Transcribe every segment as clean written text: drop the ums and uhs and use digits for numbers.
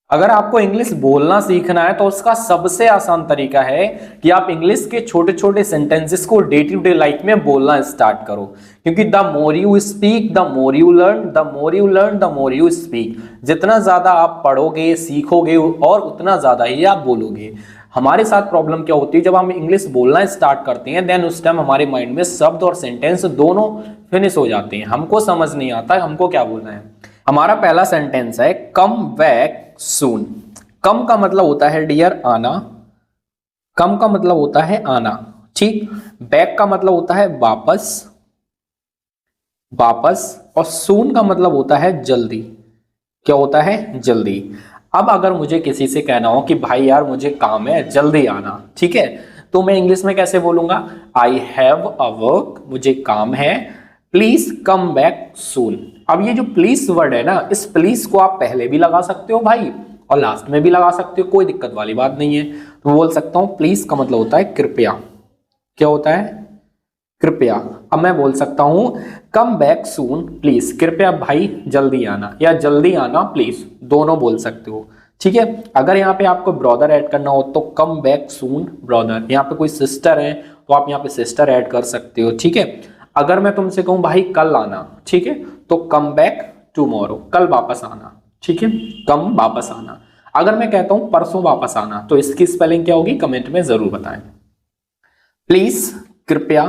अगर आपको इंग्लिश बोलना सीखना है तो उसका सबसे आसान तरीका है कि आप इंग्लिश के छोटे छोटे सेंटेंसेस को डे टू डे लाइफ में बोलना स्टार्ट करो, क्योंकि the more you speak the more you learn, the more you learn the more you speak. जितना ज्यादा आप पढ़ोगे सीखोगे और उतना ज्यादा ही आप बोलोगे। हमारे साथ प्रॉब्लम क्या होती है, जब हम इंग्लिश बोलना स्टार्ट करते हैं देन उस टाइम हमारे माइंड में शब्द और सेंटेंस दोनों फिनिश हो जाते हैं, हमको समझ नहीं आता है हमको क्या बोलना है। हमारा पहला सेंटेंस है कम बैक सून। कम का मतलब होता है डियर आना, कम का मतलब होता है आना, ठीक। बैक का मतलब होता है वापस, वापस। और सून का मतलब होता है जल्दी। क्या होता है? जल्दी। अब अगर मुझे किसी से कहना हो कि भाई यार मुझे काम है जल्दी आना, ठीक है, तो मैं इंग्लिश में कैसे बोलूंगा? आई हैव अ वर्क, मुझे काम है, प्लीज कम बैक सून। अब ये जो प्लीज वर्ड है ना, इस प्लीज को आप पहले भी लगा सकते हो भाई और लास्ट में भी लगा सकते हो, कोई दिक्कत वाली बात नहीं है। तो बोल सकता हूं प्लीज का मतलब होता है कृपया। क्या होता है? कृपया। अब मैं बोल सकता हूं कम बैक सून प्लीज, कृपया भाई जल्दी आना, या जल्दी आना प्लीज, दोनों बोल सकते हो, ठीक है। अगर यहाँ पे आपको ब्रदर ऐड करना हो तो कम बैक सून ब्रदर। यहाँ पे कोई सिस्टर है तो आप यहाँ पे सिस्टर ऐड कर सकते हो, ठीक है। अगर मैं तुमसे कहूं भाई कल आना, ठीक है, तो कम बैक टुमारो, कल वापस आना, ठीक है, कम वापस आना। अगर मैं कहता हूं परसों वापस आना तो इसकी स्पेलिंग क्या होगी कमेंट में जरूर बताएं। प्लीज, कृपया,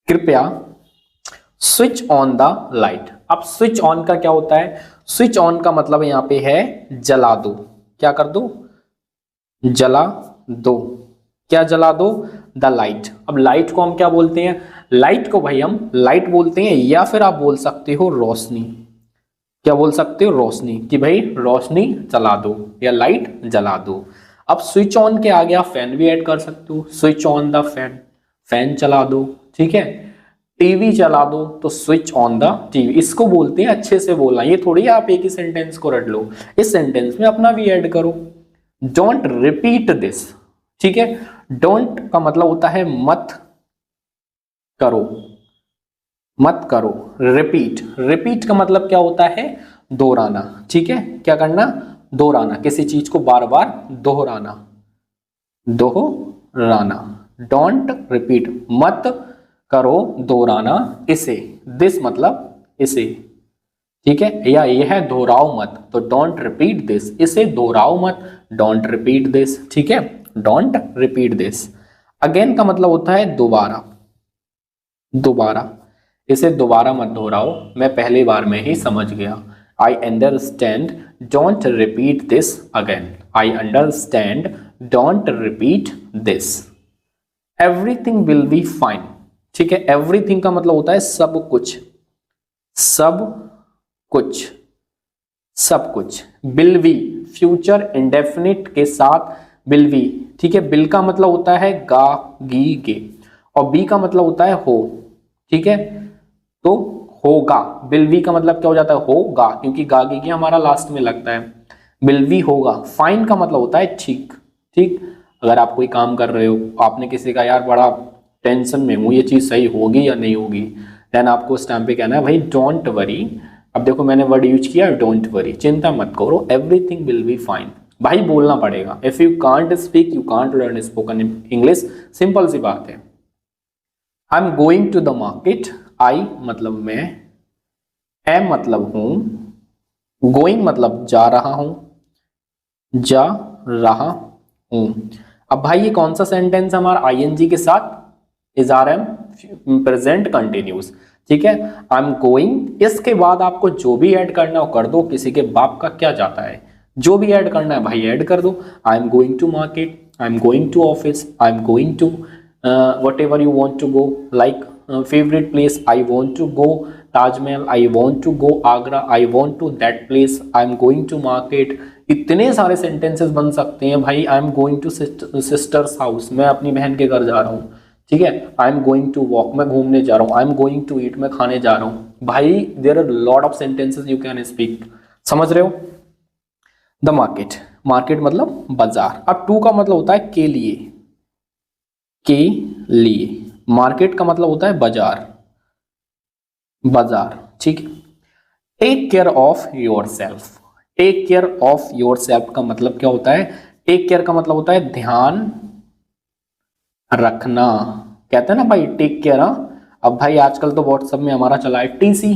कृपया स्विच ऑन द लाइट। अब स्विच ऑन का क्या होता है? स्विच ऑन का मतलब यहां पे है जला दो। क्या कर दो? जला दो। क्या जला दो? The light. अब लाइट को हम क्या बोलते हैं? लाइट को भाई हम लाइट बोलते हैं, या फिर आप बोल सकते हो रोशनी। क्या बोल सकते हो? रोशनी, कि भाई रोशनी जला दो या लाइट जला दो। अब स्विच ऑन के आगे आप फैन भी ऐड कर सकते हो, switch on the fan, fan चला दो, ठीक है। टीवी चला दो तो स्विच ऑन द टीवी। इसको बोलते हैं अच्छे से बोलना, ये थोड़ी आप एक ही सेंटेंस को रट लो, इस सेंटेंस में अपना भी ऐड करो। डोंट रिपीट दिस, ठीक है। डोंट का मतलब होता है मत करो, मत करो। रिपीट, रिपीट का मतलब क्या होता है? दोहराना, ठीक है। क्या करना? दोहराना, किसी चीज को बार बार दोहराना, दोहराना। डोंट रिपीट, मत करो दोहराना इसे। दिस मतलब इसे, ठीक है, या यह दोहराओ मत, तो डोंट रिपीट दिस, इसे दोहराओ मत, डोंट रिपीट दिस, ठीक है, डोंट रिपीट दिस। अगेन का मतलब होता है दोबारा, दोबारा, इसे दोबारा मत दोहराओ, मैं पहली बार में ही समझ गया। I understand, don't repeat this again. I understand, don't repeat this. Everything will be fine, ठीक है। एवरीथिंग का मतलब होता है सब कुछ, सब कुछ, सब कुछ। विल बी, फ्यूचर इंडेफिनिट के साथ विल बी, ठीक है। विल का मतलब होता है गा गी गे, और बी का मतलब होता है हो, ठीक है, तो होगा। विल बी का मतलब क्या हो जाता है? होगा, क्योंकि गा गी गे हमारा लास्ट में लगता है। विल बी होगा। फाइन का मतलब होता है ठीक, ठीक। अगर आप कोई काम कर रहे हो, आपने किसी का यार बड़ा टेंशन में हूं, ये चीज सही होगी या नहीं होगी, देन आपको उस टाइम पे कहना है भाई डोंट वरी। अब देखो मैंने वर्ड यूज किया डोंट वरी, चिंता मत करो, एवरीथिंग विल बी फाइन। भाई बोलना पड़ेगा, if you can't speak you can't learn spoken English, simple सी बात है। I am going to the market. I मतलब मैं, एम मतलब हूं, गोइंग मतलब जा रहा हूं, जा रहा हूं। अब भाई ये कौन सा सेंटेंस हमारा आईएनजी के साथ? Is are am present continuous, ठीक है। आई एम गोइंग, इसके बाद आपको जो भी ऐड करना हो कर दो, किसी के बाप का क्या जाता है, जो भी ऐड करना है भाई ऐड कर दो। आई am going to market, I am going to office, I am going to what ever you want to go, like favourite place, I want to go Taj Mahal, I want to go Agra, I want to that place, I am going to market. इतने सारे sentences बन सकते हैं भाई। आई am going two sisters house, मैं अपनी बहन के घर जा रहा हूँ, ठीक है। I am going to walk, मैं घूमने जा रहा हूँ। I am going to eat, मैं खाने जा रहा हूँ। भाई there are lot of sentences you can speak, समझ रहे हो। द मार्केट, मार्केट मतलब बाजार। अब टू का मतलब होता है के लिए, के लिए। मार्केट का मतलब होता है बाजार, बाजार, ठीक है। Take care of yourself, take care of yourself का मतलब क्या होता है? टेक केयर का मतलब होता है ध्यान रखना। कहते हैं ना भाई टेक केयर। अब भाई आजकल तो व्हाट्सएप में हमारा चला है टीसी,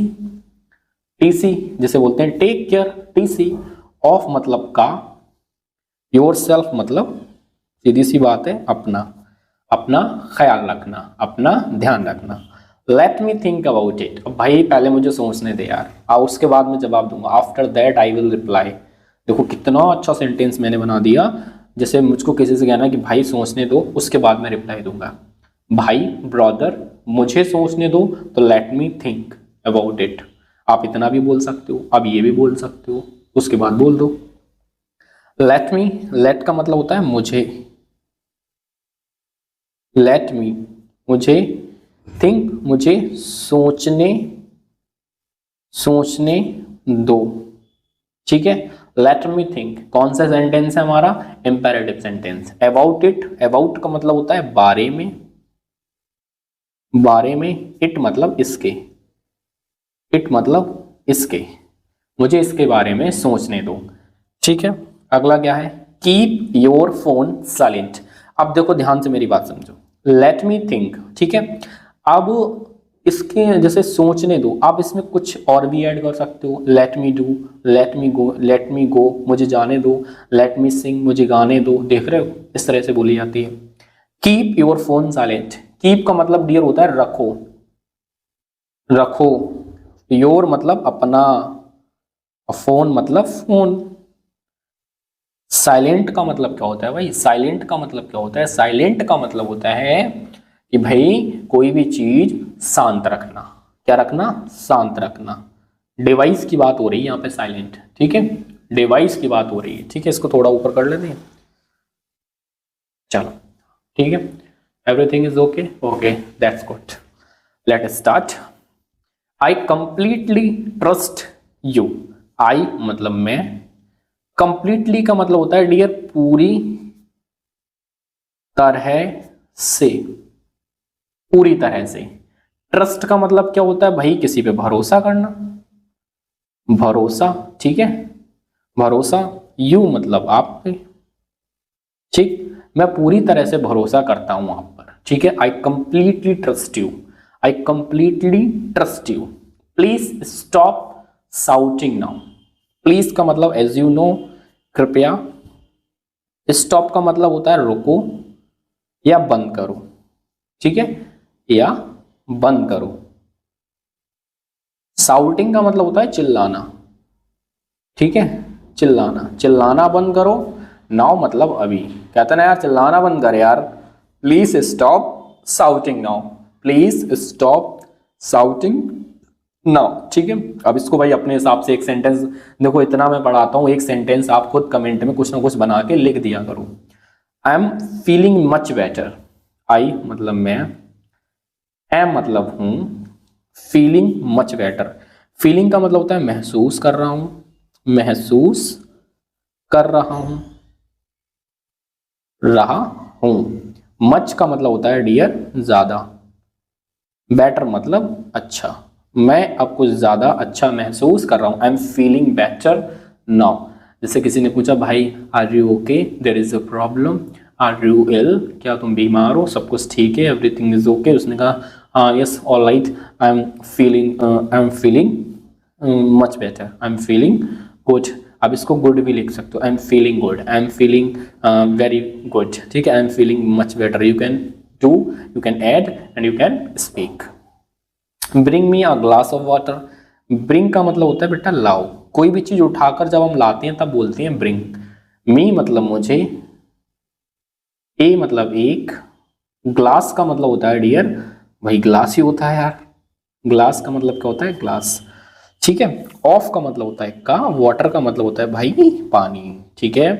टीसी जिसे बोलते हैं टेक केयर। टीसी ऑफ मतलब का, योर सेल्फ मतलब सीधी सी बात है अपना, अपना ख्याल रखना, अपना ध्यान रखना। Let me think about it. अब भाई पहले मुझे सोचने दे यार, और उसके बाद मैं जवाब दूंगा। After that I will reply. देखो कितना अच्छा सेंटेंस मैंने बना दिया, जैसे मुझको किसी से कहना कि भाई सोचने दो, उसके बाद मैं रिप्लाई दूंगा। भाई ब्रदर मुझे सोचने दो, तो let me think about it. आप इतना भी बोल सकते हो, आप ये भी बोल सकते हो, उसके बाद बोल दो। लेट मी, लेट का मतलब होता है मुझे, लेट मी मुझे, थिंक मुझे सोचने, सोचने दो, ठीक है। लेट मी थिंक कौन सा सेंटेंस है हमारा? Imperative sentence. About it, about का मतलब होता है बारे में, बारे में। इट मतलब इसके, इट मतलब इसके, मुझे इसके बारे में सोचने दो, ठीक है। अगला क्या है? Keep your phone silent. अब देखो ध्यान से मेरी बात समझो। लेट मी थिंक, ठीक है। अब इसके जैसे सोचने दो, आप इसमें कुछ और भी ऐड कर सकते हो। Let me do, let me go, let me go मुझे जाने दो, लेट मी सिंग मुझे गाने दो। देख रहे हो इस तरह से बोली जाती है। Keep your phone silent, keep का मतलब डियर होता है रखो, रखो। योर मतलब अपना, फोन मतलब फोन। साइलेंट का मतलब क्या होता है भाई? साइलेंट का मतलब क्या होता है? साइलेंट का मतलब होता है कि भाई कोई भी चीज शांत रखना। क्या रखना? शांत रखना। डिवाइस की बात हो रही है यहाँ पे साइलेंट, ठीक है। डिवाइस की बात हो रही है, ठीक है। इसको थोड़ा ऊपर कर लेते हैं, चलो ठीक है। Everything is okay, okay that's good. Let us start. I completely trust you. I मतलब मैं, कंप्लीटली का मतलब होता है डियर पूरी तरह से, पूरी तरह से। ट्रस्ट का मतलब क्या होता है भाई? किसी पे भरोसा करना, भरोसा, ठीक है। भरोसा, यू मतलब आप पे, ठीक। मैं पूरी तरह से भरोसा करता हूं आप पर, ठीक है। आई completely trust you, I completely trust you. Please stop shouting now. Please का मतलब एज यू नो कृपया। स्टॉप का मतलब होता है रुको या बंद करो, ठीक है, या बंद करो। साउटिंग का मतलब होता है चिल्लाना, ठीक है, चिल्लाना। चिल्लाना बंद करो। नाउ मतलब अभी। कहते ना यार चिल्लाना बंद कर यार। Please stop shouting now, please stop shouting now, ठीक है। अब इसको भाई अपने हिसाब से एक सेंटेंस, देखो इतना मैं पढ़ाता हूं, एक सेंटेंस आप खुद कमेंट में कुछ ना कुछ बना के लिख दिया करो। I am feeling much better. I मतलब मैं, एम मतलब हूं, फीलिंग मच बेटर। फीलिंग का मतलब होता है महसूस कर रहा हूं, महसूस कर रहा हूं, रहा हूं। मच का मतलब होता है डियर ज्यादा, बेटर मतलब अच्छा। मैं अब कुछ ज्यादा अच्छा महसूस कर रहा हूं। I am feeling better now. जैसे किसी ने पूछा भाई are you okay, there is a problem, are you ill, क्या तुम बीमार हो, सब कुछ ठीक है, एवरीथिंग इज ओके। उसने कहा हाँ yes all right, I am feeling much better, I am feeling good. अब इसको गुड भी लिख सकते हो। आई am feeling good, I am feeling very good, ठीक है। I am feeling much better. You can do, you can add and you can speak. Bring me a glass of water. Bring का मतलब होता है बेटा लाओ। कोई भी चीज उठाकर जब हम लाते हैं तब बोलते हैं ब्रिंग। मी मतलब मुझे, ए मतलब एक, ग्लास का मतलब होता है डियर भाई ग्लास ही होता है यार। ग्लास का मतलब क्या होता है? ग्लास, ठीक है। ऑफ का मतलब होता है का, वाटर का मतलब होता है भाई पानी, ठीक है।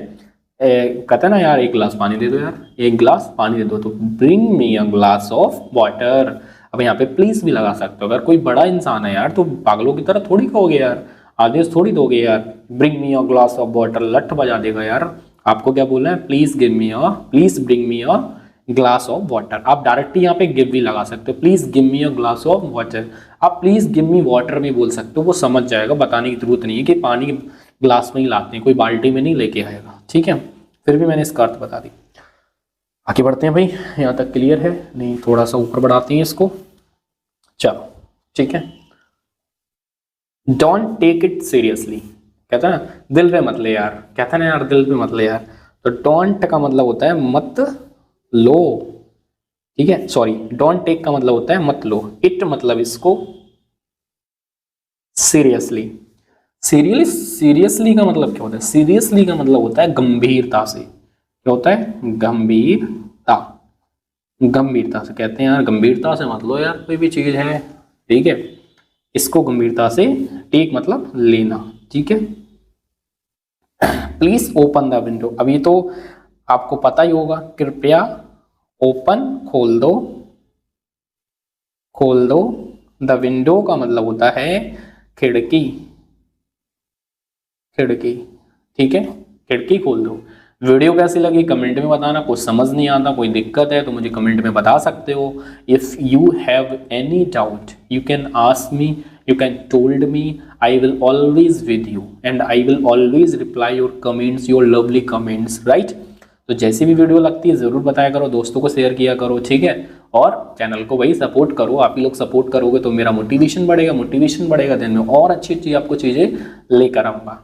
कहते हैं ना यार एक गिलास पानी दे दो यार, एक गिलास पानी दे दो, तो bring me a glass of water. अब यहाँ पे प्लीज भी लगा सकते हो। अगर कोई बड़ा इंसान है यार तो पागलों की तरह थोड़ी कहोगे यार, आदेश थोड़ी दोगे यार। Bring me a glass of water लठ बजा देगा यार। आपको क्या बोलना है? Please give me a, please bring me a glass of water. आप डायरेक्टली यहाँ पे गिव भी लगा सकते हो। Please give me a glass of water. आप प्लीज गिव मी वाटर भी बोल सकते हो, वो समझ जाएगा। बताने की जरूरत नहीं है कि पानी ग्लास में ही लाते हैं, कोई बाल्टी में नहीं लेके आएगा, ठीक है। फिर भी मैंने इसका अर्थ बता दी। आगे बढ़ते हैं भाई, यहाँ तक क्लियर है? नहीं, थोड़ा सा ऊपर बढ़ाते हैं इसको, चलो ठीक है। डोंट टेक इट सीरियसली, कहता है ना दिल पे मत ले यार, कहता है ना यार दिल पे मत ले यार, तो डोंट का मतलब होता है मत लो, ठीक है। सॉरी, डोंट टेक का मतलब होता है मत लो, इट मतलब इसको सीरियसली। सीरियसली का मतलब क्या होता है? सीरियसली का मतलब होता है गंभीरता से। क्या होता है? गंभीरता। गंभीरता से कहते हैं यार गंभीरता से मत लो यार कोई भी चीज है, ठीक है, इसको गंभीरता से, टेक मतलब लेना, ठीक है। प्लीज ओपन द विंडो, अभी तो आपको पता ही होगा, कृपया ओपन खोल दो, खोल दो, द विंडो का मतलब होता है खिड़की, खिड़की, ठीक है, खिड़की खोल दो। वीडियो कैसी लगी कमेंट में बताना, कुछ समझ नहीं आता, कोई दिक्कत है तो मुझे कमेंट में बता सकते हो। If you have any doubt you can ask me, you can told me, I will always with you and I will always reply your comments, your lovely comments, right. तो जैसी भी वीडियो लगती है ज़रूर बताया करो, दोस्तों को शेयर किया करो, ठीक है। और चैनल को वही सपोर्ट करो, आप ही लोग सपोर्ट करोगे तो मेरा मोटिवेशन बढ़ेगा, मोटिवेशन बढ़ेगा, दिन में और अच्छी अच्छी आपको चीज़ें लेकर आऊँगा।